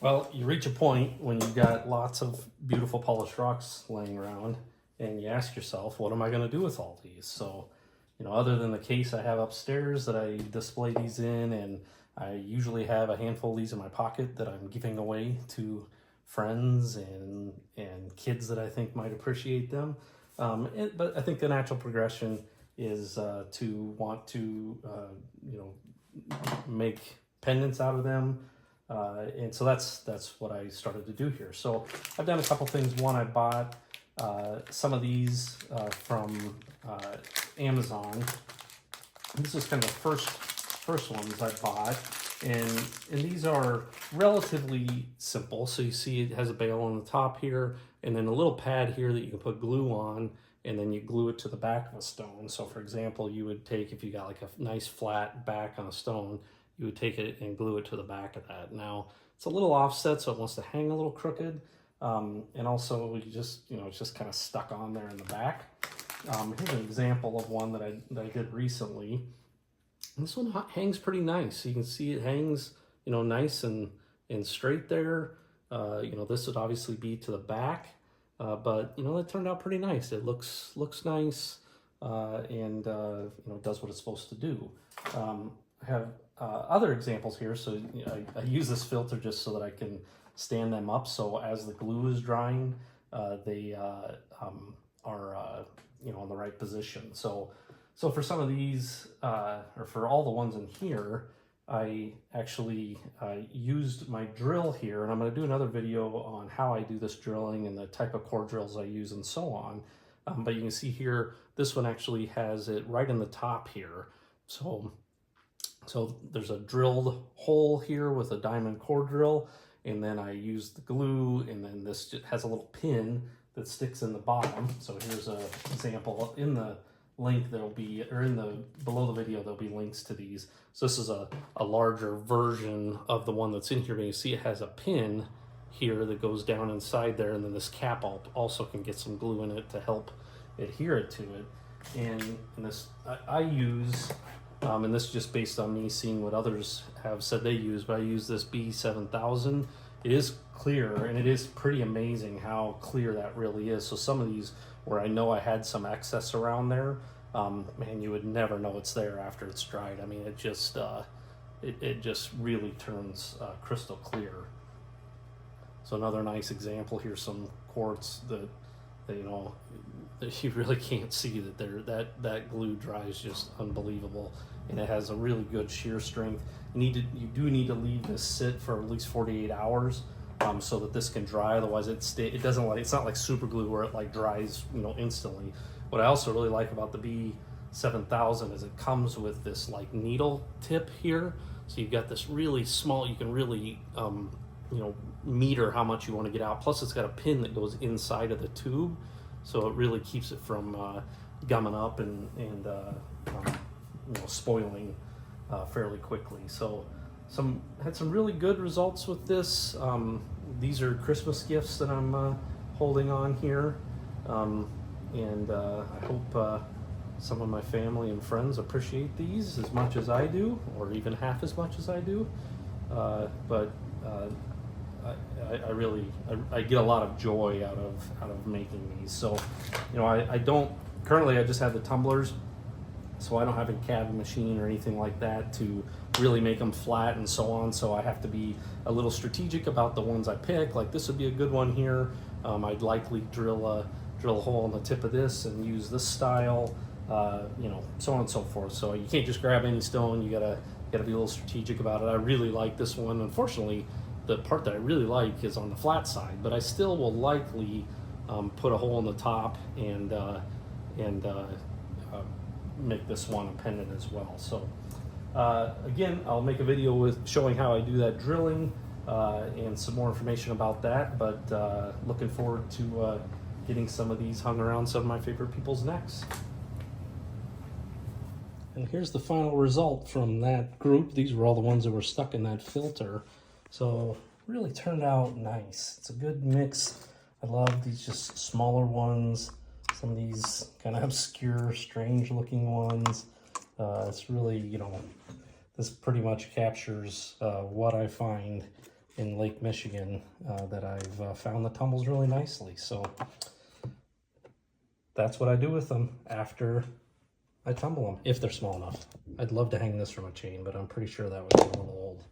Well, you reach a point when you've got lots of beautiful polished rocks laying around and you ask yourself, what am I going to do with all these? So, other than the case I have upstairs that I display these in, and I usually have a handful of these in my pocket that I'm giving away to friends and kids that I think might appreciate them. But I think the natural progression is to want to, make pendants out of them. And so that's what I started to do here. So I've done a couple things. One, I bought some of these from Amazon. This is kind of the first ones I bought, and these are relatively simple. So you see it has a bail on the top here, and then a little pad here that you can put glue on, and then you glue it to the back of a stone. So for example, you would take, if you got like a nice flat back on a stone, you would take it and glue it to the back of that. Now, it's a little offset, so it wants to hang a little crooked. And also, you just, it's just kind of stuck on there in the back. Here's an example of one that I did recently. This one hangs pretty nice. You can see it hangs, nice and straight there. This would obviously be to the back, but, it turned out pretty nice. It looks nice, and does what it's supposed to do. I have other examples here. So I use this filter just so that I can stand them up. So as the glue is drying, they are in the right position. So for some of these, or for all the ones in here, I actually used my drill here, and I'm going to do another video on how I do this drilling and the type of core drills I use and so on. But you can see here, this one actually has it right in the top here. So there's a drilled hole here with a diamond core drill, and then I use the glue, and then this just has a little pin that sticks in the bottom. So here's an example. In the link there'll be, or below the video there'll be links to these. So this is a larger version of the one that's in here, but you see it has a pin here that goes down inside there, and then this cap also can get some glue in it to help adhere it to it. And this I use, and this is just based on me seeing what others have said they use, but I use this B7000. It is clear, and it is pretty amazing how clear that really is. So some of these where I know I had some excess around there, man, you would never know it's there after it's dried. I mean, it just really turns crystal clear. So another nice example here, some quartz that you really can't see that that glue dries just unbelievable, and it has a really good shear strength. You do need to leave this sit for at least 48 hours so that this can dry. Otherwise, it's not like super glue where it like dries instantly. What I also really like about the B7000 is it comes with this like needle tip here, so you've got this really small. You can really meter how much you want to get out. Plus, it's got a pin that goes inside of the tube, so it really keeps it from gumming up and spoiling fairly quickly. So had some really good results with this. These are Christmas gifts that I'm holding on here, and I hope some of my family and friends appreciate these as much as I do, or even half as much as I do. But I get a lot of joy out of making these. So I just have the tumblers, so I don't have a CAD machine or anything like that to really make them flat and so on. So I have to be a little strategic about the ones I pick. Like this would be a good one here. I'd likely drill a hole in the tip of this and use this style, so on and so forth. So you can't just grab any stone. You gotta be a little strategic about it. I really like this one. Unfortunately, the part that I really like is on the flat side, but I still will likely put a hole in the top and make this one a pendant as well. So again, I'll make a video with showing how I do that drilling and some more information about that, but looking forward to getting some of these hung around some of my favorite people's necks. And here's the final result from that group. These were all the ones that were stuck in that filter. So really turned out nice. It's a good mix. I love these just smaller ones. Some of these kind of obscure, strange looking ones. It's really, this pretty much captures what I find in Lake Michigan that I've found the tumbles really nicely. So that's what I do with them after I tumble them, if they're small enough. I'd love to hang this from a chain, but I'm pretty sure that would be a little old.